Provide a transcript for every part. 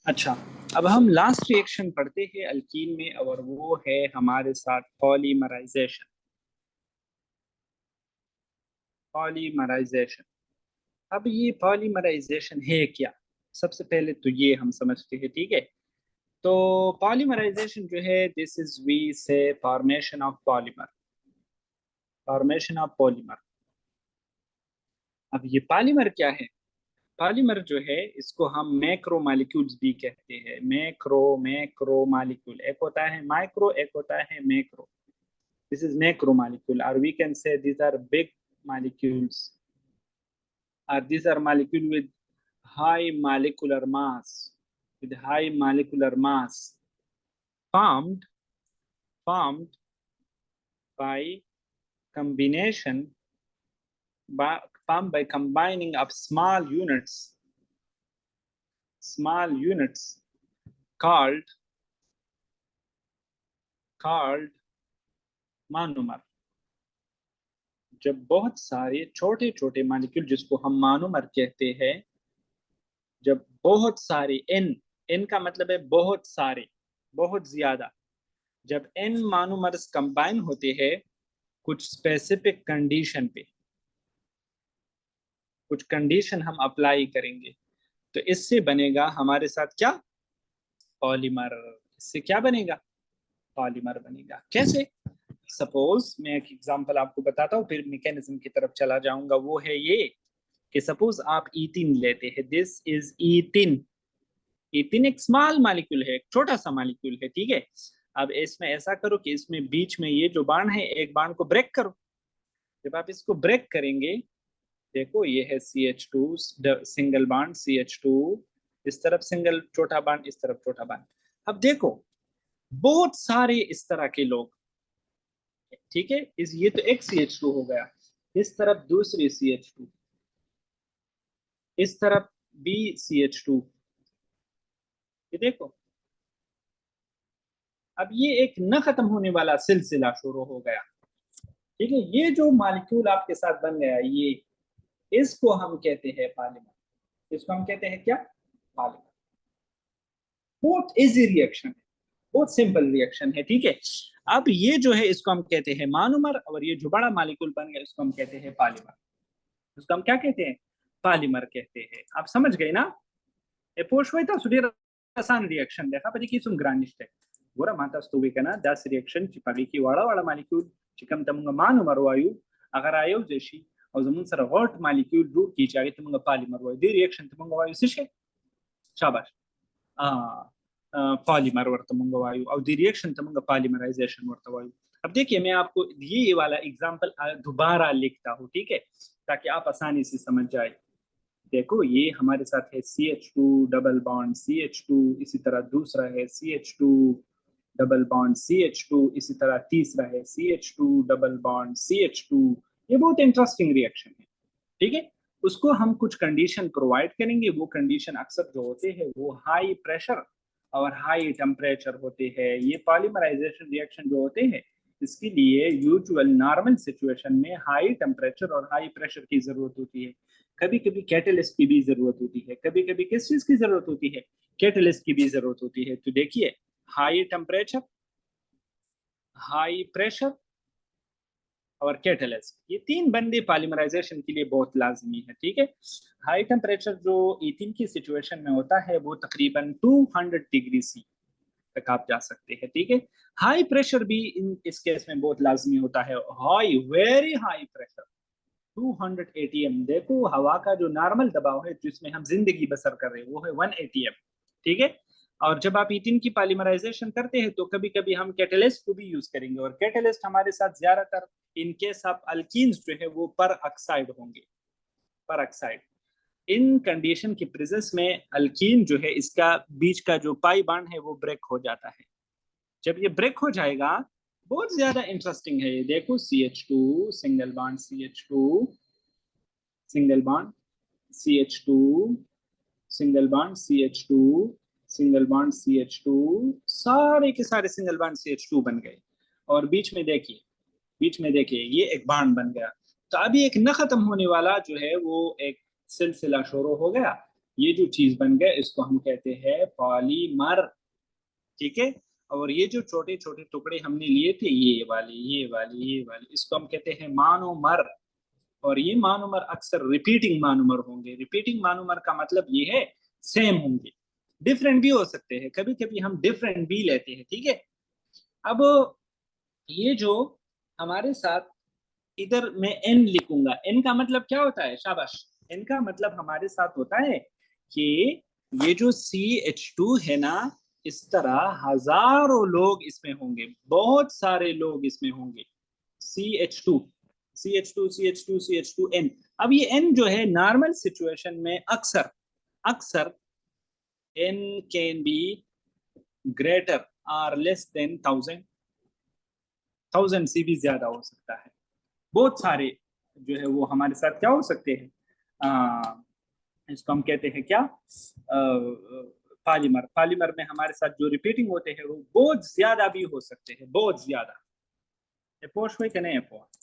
अच्छा, अब हम लास्ट रिएक्शन पढ़ते हैं अल्कीन में और वो है हमारे साथ पॉलीमराइजेशन। पॉलीमराइजेशन। अब ये पॉलीमराइजेशन है क्या? सबसे पहले तो ये हम समझते हैं, ठीक है। तो पॉलीमराइजेशन जो है, दिस इज वी से formation of polymer. Formation of polymer. अब ये पॉलीमर क्या है? पॉलीमर जो है इसको हम मैक्रो मॉलिक्यूल्स भी कहते हैं। मैक्रो मैक्रो मॉलिक्यूल, एक होता है माइक्रो, एक होता है macro. This is macromolecule, or we can say these are big molecules, or these are molecule with high molecular mass, with high molecular mass, formed formed by combination, formed by combining of small units called monomer। जब बहुत सारे छोटे छोटे molecule, जिसको हम monomer कहते हैं, जब बहुत सारे एन, एन का मतलब है बहुत सारे, बहुत ज्यादा, जब एन मोनोमर्स कंबाइन होते हैं कुछ स्पेसिफिक कंडीशन पे, कुछ कंडीशन हम अप्लाई करेंगे, तो इससे बनेगा हमारे साथ क्या? पॉलीमर। इससे क्या बनेगा? पॉलीमर बनेगा। कैसे? सपोज मैं एक एग्जांपल आपको बताता हूँ, फिर मैकेनिज्म की तरफ चला जाऊंगा। वो है ये कि सपोज आप ईथिन लेते हैं, दिस इज ईथिन। ईथिन एक स्मॉल मॉलिक्यूल है, एक छोटा सा मॉलिक्यूल है, ठीक है। अब इसमें ऐसा करो कि इसमें बीच में ये जो बाण है, एक बाण को ब्रेक करो। जब आप इसको ब्रेक करेंगे, देखो ये है CH2 सिंगल बॉन्ड CH2, इस तरफ सिंगल छोटा बॉन्ड, इस तरफ छोटा बॉन्ड। अब देखो बहुत सारे इस तरह के लोग, ठीक है। इस ये तो एक CH2 हो गया, इस तरफ दूसरी CH2, इस तरफ भी CH2। ये देखो, अब ये एक न खत्म होने वाला सिलसिला शुरू हो गया, ठीक है। ये जो मॉलिक्यूल आपके साथ बन गया, ये इसको हम कहते हैं पॉलीमर। इसको हम कहते हैं क्या? पॉलीमर। बहुत इजी रिएक्शन है, बहुत सिंपल रिएक्शन है, ठीक है। अब ये जो है इसको हम कहते हैं मोनोमर, और ये जो बड़ा मॉलिक्यूल बन गया इसको हम कहते हैं पॉलीमर। इसको हम क्या कहते हैं? पॉलीमर कहते हैं। आप समझ गए ना? Epoxidita sudah rasan reaction देखा पति की सुन ग्रानिस्ट है। Gora mata stuwi kana das reaction चिपकी की वाला molecule चिकम तमुंगा मानो मरवायु अगर आयो जैसी और जमुन सर हॉट molecule जो की चाहे तमुंगा पॉलीमर वायु दी reaction तमुंगा वायु सिशे शाबाश पॉलीमर वर्तमुंगा वायु और दी reaction तमुंगा पॉलीमराइजेशन वर्त वायु। अब देखिए मैं आपको ये वाला एग्जांपल दोबारा लिखता हूँ, ठीक है, ताकि आप आसानी से समझ जाए। देखो ये हमारे साथ है CH2 डबल बॉन्ड CH2, इसी तरह दूसरा है CH2 डबल बॉन्ड CH2, इसी तरह तीसरा है CH2 डबल बॉन्ड CH2। ये बहुत इंटरेस्टिंग रिएक्शन है, ठीक है। उसको हम कुछ कंडीशन प्रोवाइड करेंगे। वो कंडीशन अक्सर जो होते हैं वो हाई प्रेशर और हाई टेम्परेचर होते हैं। ये पॉलीमराइजेशन रिएक्शन जो होते हैं, इसके लिए यूजुअल नॉर्मल सिचुएशन में हाई टेम्परेचर और हाई प्रेशर की जरूरत होती है। कभी कभी कैटलिस्ट की भी जरूरत होती है, कभी कभी किस चीज की जरूरत होती है? कैटलिस्ट की भी जरूरत होती है। तो देखिए, हाई टेम्परेचर, हाई प्रेशर और कैटलिस्ट, ये तीन बंदे पॉलीमराइजेशन के लिए बहुत लाजमी है, ठीक है। हाई टेम्परेचर जो ईथिन की सिचुएशन में होता है वो तकरीबन 200 डिग्री सी तक आप जा सकते हैं, ठीक है। हाई प्रेशर भी इस केस में बहुत लाजमी होता है। High, very high pressure 200 ATM। देखो हवा का जो नॉर्मल दबाव है जिसमें हम जिंदगी बसर कर रहे हैं वो है 1 ATM, ठीक है। और जब आप ईथिन की पॉलीमराइजेशन करते हैं तो कभी कभी हम कैटलिस्ट को भी यूज करेंगे, और कैटलिस्ट हमारे साथ ज्यादातर इन केस ऑफ अल्कीन्स जो है वो पर ऑक्साइड होंगे, पर ऑक्साइड। इन कंडीशन की प्रेजेंस में अल्कीन जो है इसका बीच का जो पाई बॉन्ड है वो ब्रेक हो जाता है। जब ये ब्रेक हो जाएगा, बहुत ज्यादा इंटरेस्टिंग है ये। देखो CH2 single bond CH2, single bond CH2, single bond CH2, single bond CH2, सारे के सारे सिंगल बॉन्ड CH2 बन गए। और बीच में देखिए, बीच में देखिए ये एक बॉन्ड बन गया। तो अभी एक न खत्म होने वाला जो है वो एक सिलसिला शुरू हो गया। ये जो चीज बन गया इसको हम कहते हैं पॉलीमर, ठीक है। और ये जो छोटे छोटे टुकड़े हमने लिए थे, ये वाले ये वाले ये वाले, इसको हम कहते हैं मानोमर। और ये मानोमर अक्सर रिपीटिंग मानोमर होंगे। रिपीटिंग मानोमर का मतलब ये है सेम होंगे, डिफरेंट भी हो सकते हैं, कभी कभी हम डिफरेंट भी लेते हैं, ठीक है। अब ये जो हमारे साथ, इधर मैं एन लिखूंगा, एन का मतलब क्या होता है, शाबाश। एन का मतलब हमारे साथ होता है कि ये जो CH2 है ना, इस तरह हजारों लोग इसमें होंगे, बहुत सारे लोग इसमें होंगे। CH2 CH2 CH2 CH2 N। अब ये N जो है नॉर्मल सिचुएशन में अक्सर अक्सर N कैन बी ग्रेटर और लेस देन 1000 से भी ज्यादा हो सकता है। बहुत सारे जो है वो हमारे साथ क्या हो सकते हैं, इसको हम कहते हैं क्या, पॉलीमर। पॉलीमर में हमारे साथ जो रिपीटिंग होते हैं वो बहुत ज्यादा भी हो सकते हैं, बहुत ज्यादा। पोस्ट हुई कि नहीं पोस्ट?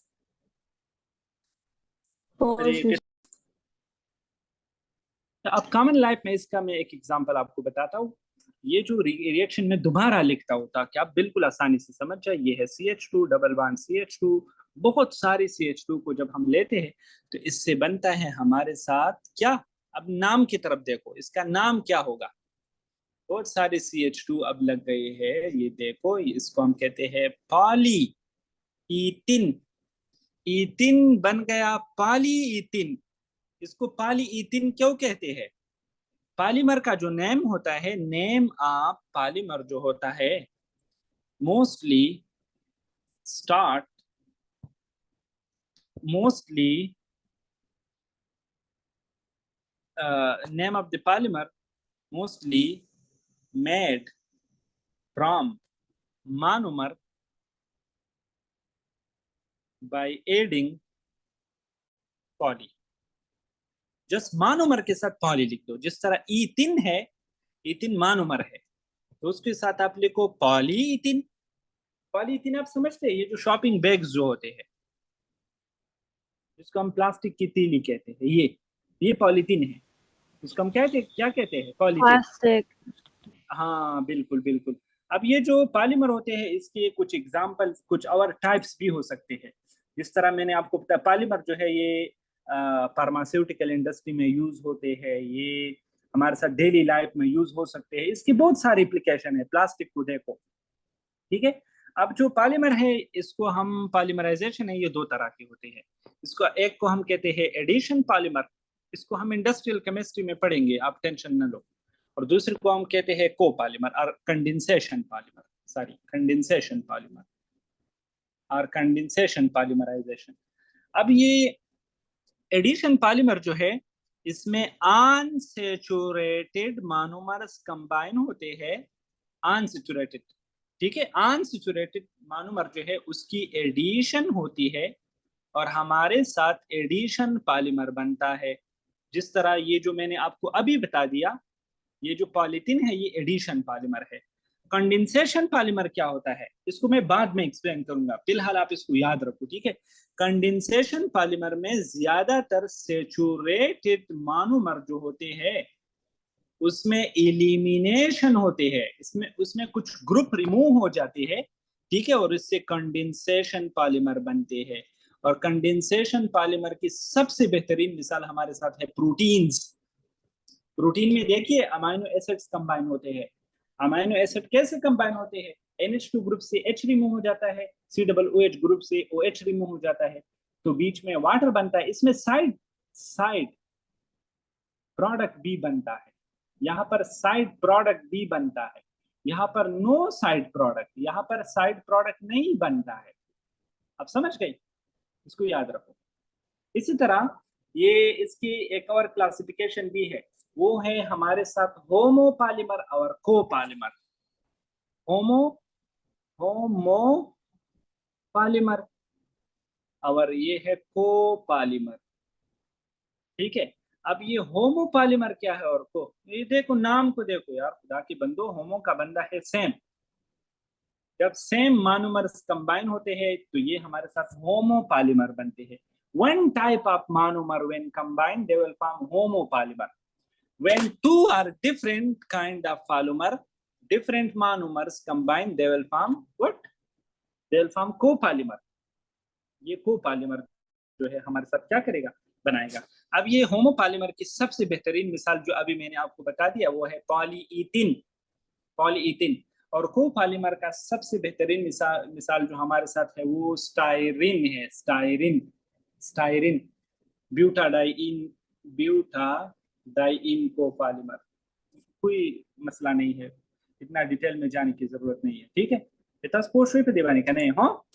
तो अब कॉमन लाइफ में इसका मैं एक एग्जांपल आपको बताता हूँ। ये जो रिएक्शन में दोबारा लिखता हूँ ताकि आप बिल्कुल आसानी से समझ जाए, ये है CH2 डबल बॉन्ड CH2। बहुत सारी CH2 को जब हम लेते हैं तो इससे बनता है हमारे साथ क्या। अब नाम की तरफ देखो, इसका नाम क्या होगा। बहुत सारे CH2 अब लग गए हैं, ये देखो, इसको हम कहते हैं पॉली ईथिन। ईथिन बन गया पॉली ईथिन। इसको पॉली ईथिन क्यों कहते हैं? पॉलीमर का जो नेम होता है, नेम ऑफ पॉलीमर जो होता है, mostly start mostly name of the polymer mostly made from monomer by adding poly। Just monomer के साथ पॉली लिख दो, जिस तरह ईथिन है, ईथिन मानोमर है, तो उसके साथ आप लिखो पॉली ईथिन। पॉली ईथिन आप समझते हैं, ये जो शॉपिंग बैग्स जो होते हैं, जिसको हम प्लास्टिक की तीली कहते हैं, ये पॉलीथीन है। इसको हम क्या कहते हैं, पॉलीथीन। प्लास्टिक। हाँ बिल्कुल बिल्कुल। अब ये जो पॉलीमर होते हैं इसके कुछ एग्जाम्पल, कुछ और टाइप्स भी हो सकते हैं। जिस तरह मैंने आपको बताया, पॉलीमर जो है ये फार्मास्यूटिकल इंडस्ट्री में यूज होते हैं, ये हमारे साथ डेली लाइफ में यूज हो सकते हैं, इसकी बहुत सारी एप्लीकेशन है। प्लास्टिक को देखो, ठीक है। अब जो पॉलीमर है, इसको हम पॉलीमराइजेशन है, ये दो तरह के होते हैं। इसको एक को हम कहते हैं एडिशन पॉलीमर, इसको हम इंडस्ट्रियल केमिस्ट्री में पढ़ेंगे, आप टेंशन न लो। और दूसरे को हम कहते हैं को पॉलीमर और condensation polymer, sorry condensation polymer और कंडेंसेशन पॉलीमराइजेशन। अब ये एडिशन पॉलीमर जो है, इसमें अनसैचुरेटेड मोनोमर्स कंबाइन होते हैं। अनसैचुरेटेड, ठीक है, अनसैचुरेटेड मोनोमर जो है उसकी एडिशन होती है और हमारे साथ एडिशन पॉलीमर बनता है। जिस तरह ये जो मैंने आपको अभी बता दिया, ये जो पॉलीथीन है ये एडिशन पॉलीमर है। कंडेंसेशन पॉलीमर क्या होता है इसको मैं बाद में एक्सप्लेन करूंगा, फिलहाल आप इसको याद रखो, ठीक है। कंडेंसेशन पॉलीमर में ज्यादातर सेचुरेटेड मोनोमर जो होते हैं उसमें एलिमिनेशन होते हैं, इसमें उसमें कुछ ग्रुप रिमूव हो जाते हैं, ठीक है, और इससे कंडेंसेशन पॉलीमर बनते हैं। और कंडेंसेशन पॉलीमर की सबसे बेहतरीन मिसाल हमारे साथ है प्रोटीन्स। प्रोटीन में देखिए अमाइनो एसिड्स कंबाइन होते हैं। अमाइनो एसिड कैसे कंबाइन होते हैं, NH2 ग्रुप से H रिमूव हो जाता है, COOH ग्रुप से OH रिमूव हो जाता है, तो बीच में वाटर बनता है। इसमें साइड साइड प्रोडक्ट भी बनता है, यहाँ पर साइड प्रोडक्ट भी बनता है, यहाँ पर नो साइड प्रोडक्ट, यहाँ पर साइड प्रोडक्ट नहीं बनता है। अब समझ गई, इसको याद रखो। इसी तरह ये इसकी एक और क्लासिफिकेशन भी है, वो है हमारे साथ होमोपॉलीमर और कोपॉलीमर। होमो होमो पॉलीमर और ये है कोपॉलीमर, ठीक है। अब ये होमोपॉलीमर क्या है और को, ये देखो नाम को देखो यार, खुदा की बंदो, होमो का बंदा है सेम। जब सेम मोनोमर्स कंबाइन होते हैं तो ये हमारे साथ होमोपॉलीमर बनते हैं। One type of monomer when combined they will form homopolymer. when two are different kind of polymer, different monomers combine, they will form what? They will form copolymer. ये copolymer जो है हमारे साथ क्या करेगा, बनाएगा। अब ये होमोपॉलीमर की सबसे बेहतरीन मिसाल जो अभी मैंने आपको बता दिया वो है पॉलीइथिन। पॉलीइथिन। और कोपॉलीमर का सबसे बेहतरीन मिसाल जो हमारे साथ है वो स्टायरिन है। स्टायरिन। स्टायरिन। ब्यूटाडाइइन कोपॉलीमर। कोई मसला नहीं है, इतना डिटेल में जाने की जरूरत नहीं है, ठीक है। इतना स्पोर्ट्स पे दीवानी का नहीं हो।